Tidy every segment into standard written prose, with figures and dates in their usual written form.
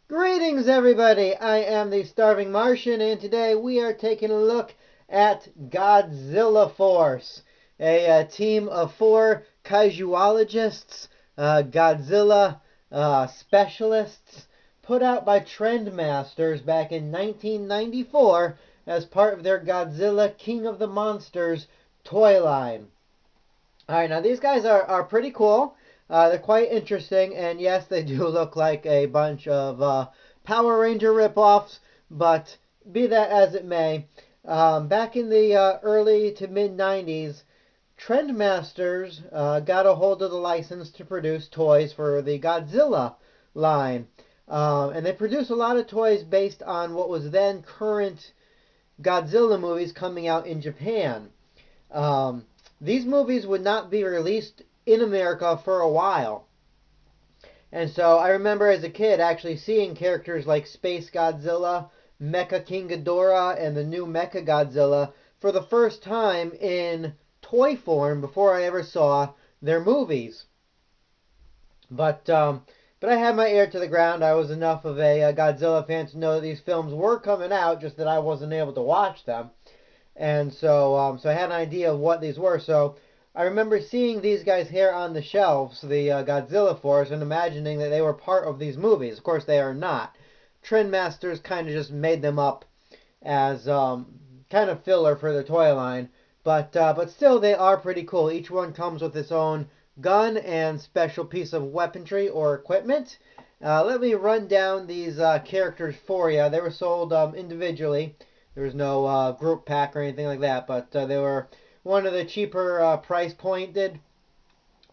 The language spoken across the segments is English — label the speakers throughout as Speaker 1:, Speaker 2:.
Speaker 1: Greetings, everybody! I am the Starving Martian, and today we are taking a look at Godzilla Force, a team of 4 casuologists, Godzilla specialists, put out by Trendmasters back in 1994 as part of their Godzilla King of the Monsters toy line. Alright, now these guys are pretty cool. They're quite interesting, and yes, they do look like a bunch of Power Ranger ripoffs, but be that as it may, back in the early to mid 90s, Trendmasters got a hold of the license to produce toys for the Godzilla line. And they produced a lot of toys based on what was then current Godzilla movies coming out in Japan. Um, these movies would not be released in America for a while. And so I remember as a kid actually seeing characters like Space Godzilla, Mecha King Ghidorah, and the new Mecha Godzilla for the first time in toy form before I ever saw their movies. But I had my ear to the ground. I was enough of a Godzilla fan to know that these films were coming out, just that I wasn't able to watch them. And so I had an idea of what these were. So I remember seeing these guys here on the shelves, the Godzilla Force, and imagining that they were part of these movies. Of course, they are not. Trendmasters kind of just made them up as kind of filler for the toy line. But still, they are pretty cool. Each one comes with its own gun and special piece of weaponry or equipment. Let me run down these characters for you. They were sold individually. There was no group pack or anything like that, but they were one of the cheaper price pointed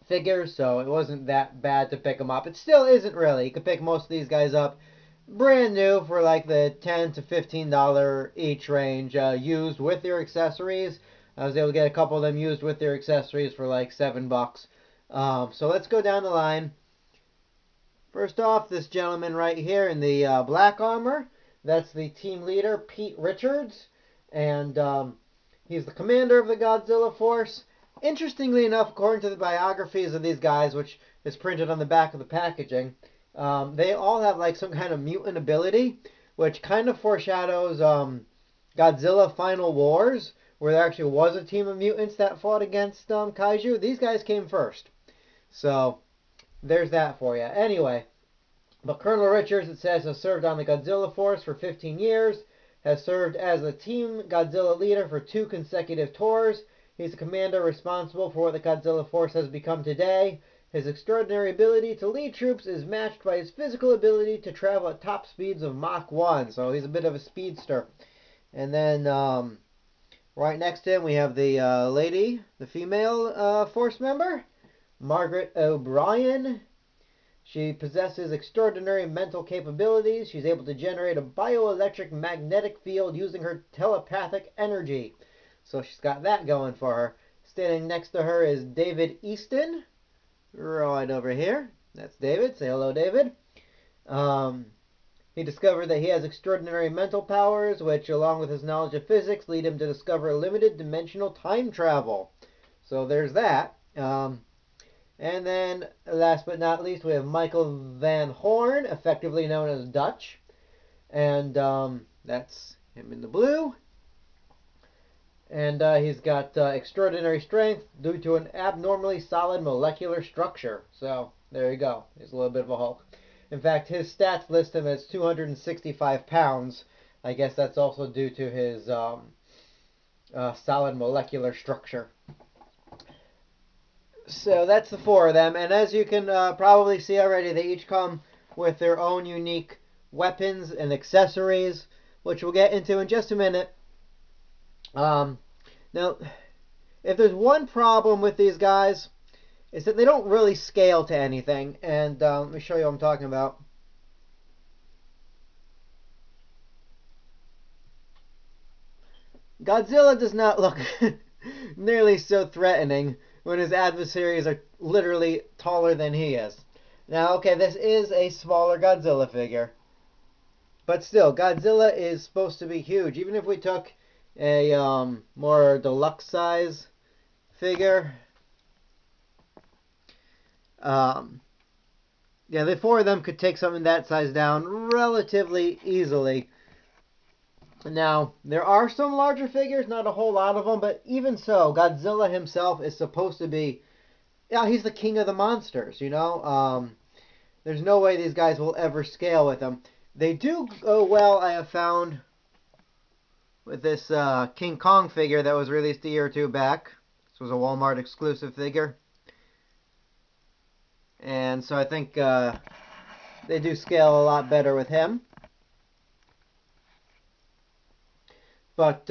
Speaker 1: figures, so it wasn't that bad to pick them up. It still isn't really. You could pick most of these guys up brand new for like the $10 to $15 each range, used with their accessories. I was able to get a couple of them used with their accessories for like $7. So let's go down the line. First off, this gentleman right here in the black armor. That's the team leader, Pete Richards. And he's the commander of the Godzilla Force. Interestingly enough, according to the biographies of these guys, which is printed on the back of the packaging, they all have like some kind of mutant ability, which kind of foreshadows Godzilla Final Wars, where there actually was a team of mutants that fought against kaiju. These guys came first. So there's that for you. Anyway, but Colonel Richards, it says, has served on the Godzilla Force for 15 years, has served as the Team Godzilla leader for 2 consecutive tours. He's the commander responsible for what the Godzilla Force has become today. His extraordinary ability to lead troops is matched by his physical ability to travel at top speeds of Mach 1. So he's a bit of a speedster. And then right next to him we have the lady, the female Force member, Margaret O'Brien. She possesses extraordinary mental capabilities. She's able to generate a bioelectric magnetic field using her telepathic energy. So she's got that going for her. Standing next to her is David Easton, right over here. That's David. Say hello, David. He discovered that he has extraordinary mental powers, which, along with his knowledge of physics, lead him to discover limited dimensional time travel. So there's that. And then, last but not least, we have Michael Van Horn, effectively known as Dutch. And that's him in the blue. And he's got extraordinary strength due to an abnormally solid molecular structure. So, there you go. He's a little bit of a Hulk. In fact, his stats list him as 265 pounds. I guess that's also due to his solid molecular structure. So that's the 4 of them, and as you can probably see already, they each come with their own unique weapons and accessories, which we'll get into in just a minute. Now, if there's one problem with these guys, is that they don't really scale to anything, and let me show you what I'm talking about. Godzilla does not look nearly so threatening when his adversaries are literally taller than he is. Now, okay, this is a smaller Godzilla figure. But still, Godzilla is supposed to be huge. Even if we took a more deluxe size figure, Yeah, the four of them could take something that size down relatively easily. Now, there are some larger figures, not a whole lot of them, but even so, Godzilla himself is supposed to be, yeah, he's the king of the monsters, you know? There's no way these guys will ever scale with him. They do go well, I have found, with this King Kong figure that was released a year or two back. This was a Walmart exclusive figure. And so I think they do scale a lot better with him. But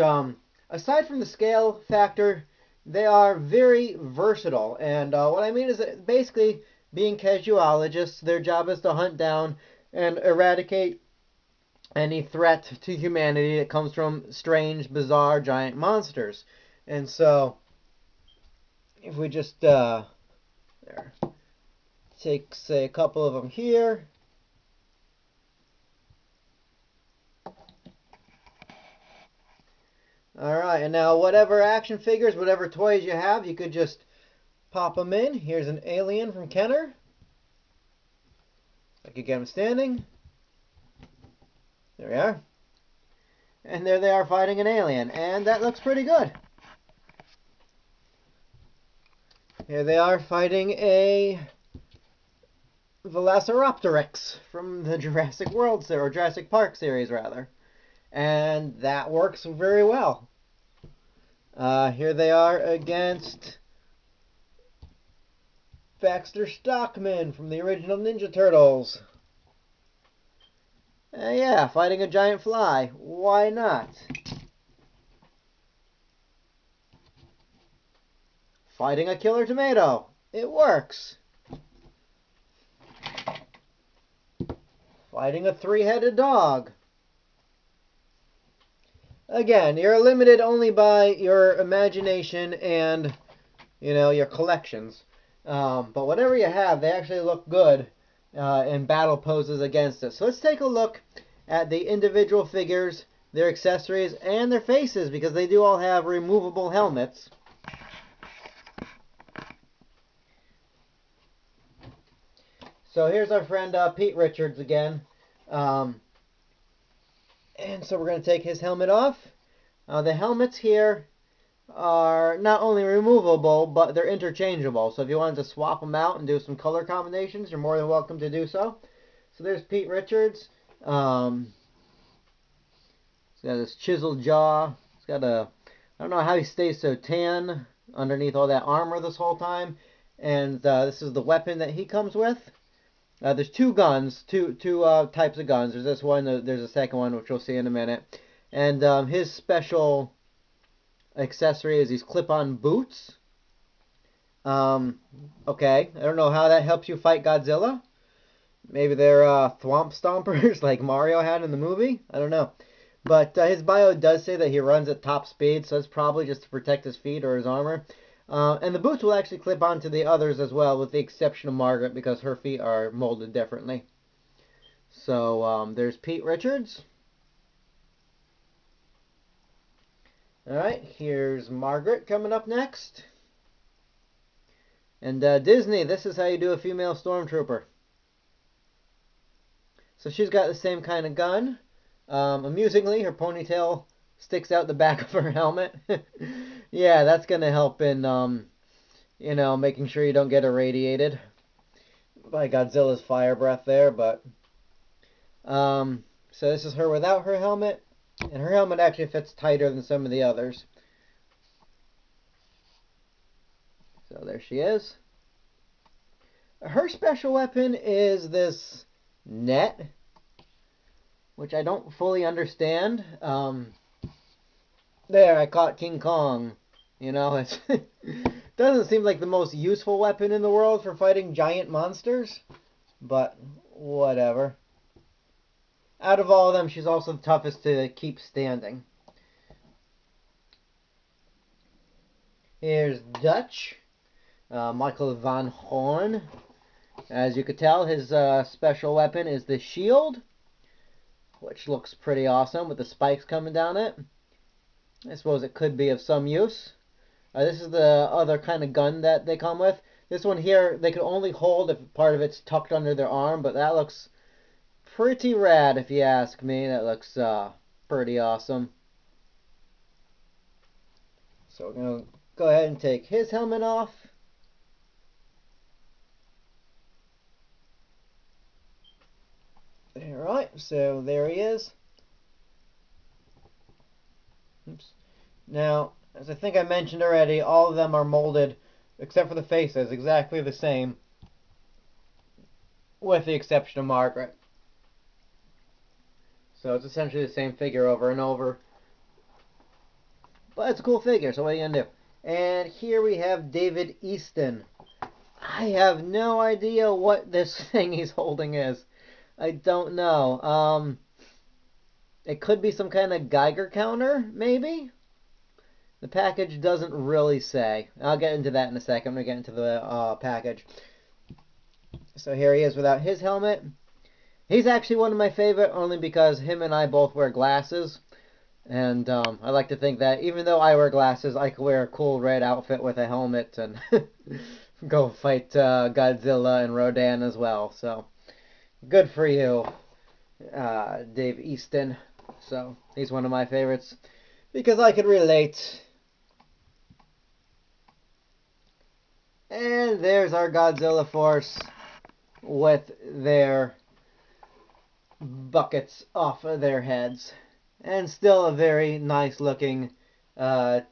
Speaker 1: aside from the scale factor, they are very versatile. And what I mean is that basically, being casuologists, their job is to hunt down and eradicate any threat to humanity that comes from strange, bizarre, giant monsters. And so, if we just there, take, say, a couple of them here. Alright, and now whatever action figures, whatever toys you have, you could just pop them in. Here's an alien from Kenner. I could get him standing. There we are. And there they are fighting an alien. And that looks pretty good. Here they are fighting a Velociraptorix from the Jurassic World series, or Jurassic Park series, rather. And that works very well. Here they are against Baxter Stockman from the original Ninja Turtles. Yeah, fighting a giant fly. Why not? Fighting a killer tomato. It works. Fighting a three-headed dog. Again, you're limited only by your imagination and, your collections. But whatever you have, they actually look good in battle poses against it. So let's take a look at the individual figures, their accessories, and their faces, because they do all have removable helmets. So here's our friend Pete Richards again. And so we're going to take his helmet off. The helmets here are not only removable, but they're interchangeable. So if you wanted to swap them out and do some color combinations, you're more than welcome to do so. So there's Pete Richards. He's got this chiseled jaw. He's got I don't know how he stays so tan underneath all that armor this whole time. And this is the weapon that he comes with. There's two guns, two types of guns. There's this one, there's a second one, which we'll see in a minute. And his special accessory is these clip-on boots. Okay, I don't know how that helps you fight Godzilla. Maybe they're thwomp stompers like Mario had in the movie. I don't know. But his bio does say that he runs at top speed, so it's probably just to protect his feet or his armor. And the boots will actually clip onto the others as well, with the exception of Margaret, because her feet are molded differently. So there's Pete Richards. Alright, here's Margaret coming up next. And Disney, this is how you do a female stormtrooper. So she's got the same kind of gun. Amusingly, her ponytail sticks out the back of her helmet. Yeah, that's going to help in, making sure you don't get irradiated by Godzilla's fire breath there. But so this is her without her helmet. And her helmet actually fits tighter than some of the others. So there she is. Her special weapon is this net, which I don't fully understand. There, I caught King Kong. It doesn't seem like the most useful weapon in the world for fighting giant monsters, but whatever. Out of all of them, she's also the toughest to keep standing. Here's Dutch, Michael Van Horn. As you could tell, his special weapon is the shield, which looks pretty awesome with the spikes coming down it. I suppose it could be of some use. This is the other kind of gun that they come with. This one here, they can only hold if part of it's tucked under their arm, but that looks pretty rad if you ask me. That looks pretty awesome. So we're going to go ahead and take his helmet off. Alright, so there he is. Oops. Now, as I think I mentioned already, all of them are molded, except for the faces, exactly the same, with the exception of Margaret. So it's essentially the same figure over and over. But it's a cool figure, so what are you going to do? And here we have David Easton. I have no idea what this thing he's holding is. I don't know. It could be some kind of Geiger counter, maybe? The package doesn't really say. I'll get into that in a second. I'm going to get into the package. So here he is without his helmet. He's actually one of my favorite, only because him and I both wear glasses. And I like to think that even though I wear glasses, I could wear a cool red outfit with a helmet and go fight Godzilla and Rodan as well. So, good for you, Dave Easton. So, he's one of my favorites because I could relate. And there's our Godzilla Force with their buckets off of their heads. And still a very nice looking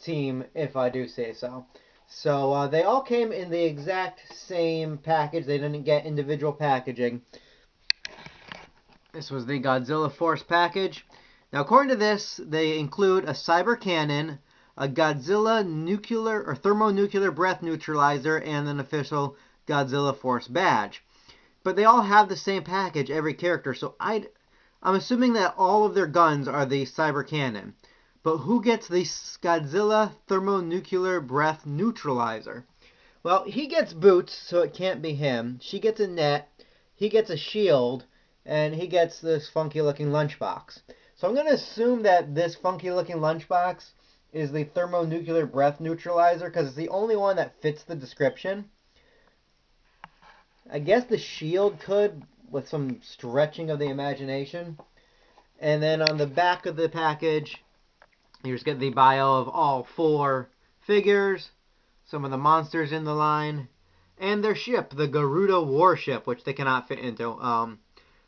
Speaker 1: team, if I do say so. So they all came in the exact same package. They didn't get individual packaging. This was the Godzilla Force package. Now, according to this, they include a cyber cannon, a Godzilla nuclear or thermonuclear breath neutralizer, and an official Godzilla Force badge. But they all have the same package, every character. So I'm assuming that all of their guns are the cyber cannon. But who gets the Godzilla thermonuclear breath neutralizer? Well, he gets boots, so it can't be him. She gets a net. He gets a shield. And he gets this funky-looking lunchbox. So I'm going to assume that this funky-looking lunchbox is the thermonuclear breath neutralizer, because it's the only one that fits the description. I guess the shield could, with some stretching of the imagination. And then on the back of the package, you just get the bio of all 4 figures, some of the monsters in the line, and their ship, the Garuda warship, which they cannot fit into.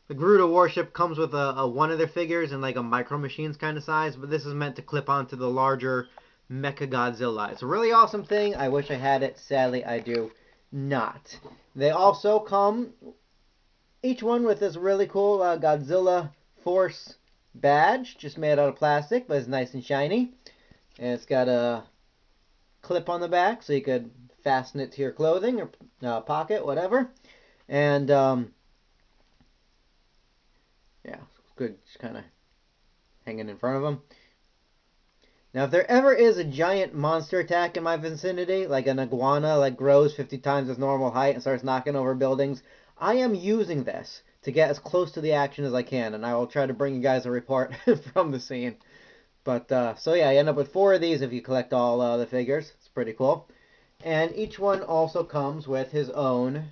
Speaker 1: The Garuda warship comes with a one of their figures in like a Micro Machines kind of size, but this is meant to clip onto the larger Mecha Godzilla. It's a really awesome thing. I wish I had it. Sadly, I do not. They also come, each one with this really cool Godzilla Force badge, just made out of plastic, but it's nice and shiny. And it's got a clip on the back, so you could fasten it to your clothing or pocket, whatever. And yeah, it's good, just kind of hanging in front of them. Now, if there ever is a giant monster attack in my vicinity, like an iguana like grows 50 times its normal height and starts knocking over buildings, I am using this to get as close to the action as I can, and I will try to bring you guys a report from the scene. But, so yeah, I end up with 4 of these if you collect all the figures. It's pretty cool. And each one also comes with his own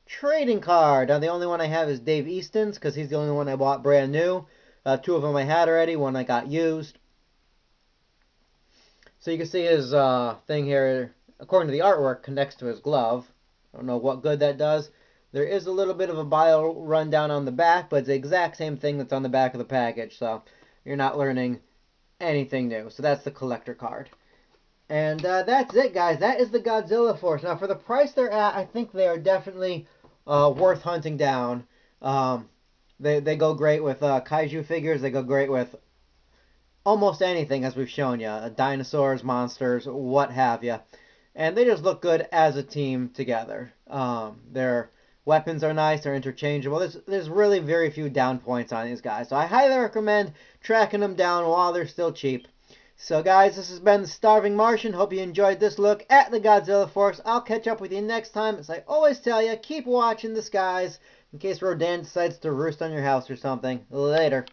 Speaker 1: trading card. Now, the only one I have is Dave Easton's, because he's the only one I bought brand new. 2 of them I had already, one I got used. So you can see his thing here, according to the artwork, connects to his glove. I don't know what good that does. There is a little bit of a bio rundown on the back, but it's the exact same thing that's on the back of the package, so you're not learning anything new. So that's the collector card. And that's it, guys. That is the Godzilla Force. Now, for the price they're at, I think they are definitely worth hunting down. They go great with kaiju figures. They go great with almost anything, as we've shown you. Dinosaurs, monsters, what have you. And they just look good as a team together. Their weapons are nice. They're interchangeable. There's really very few down points on these guys. So I highly recommend tracking them down while they're still cheap. So guys, this has been the Starving Martian. Hope you enjoyed this look at the Godzilla Force. I'll catch up with you next time. As I always tell you, keep watching the skies in case Rodan decides to roost on your house or something. Later.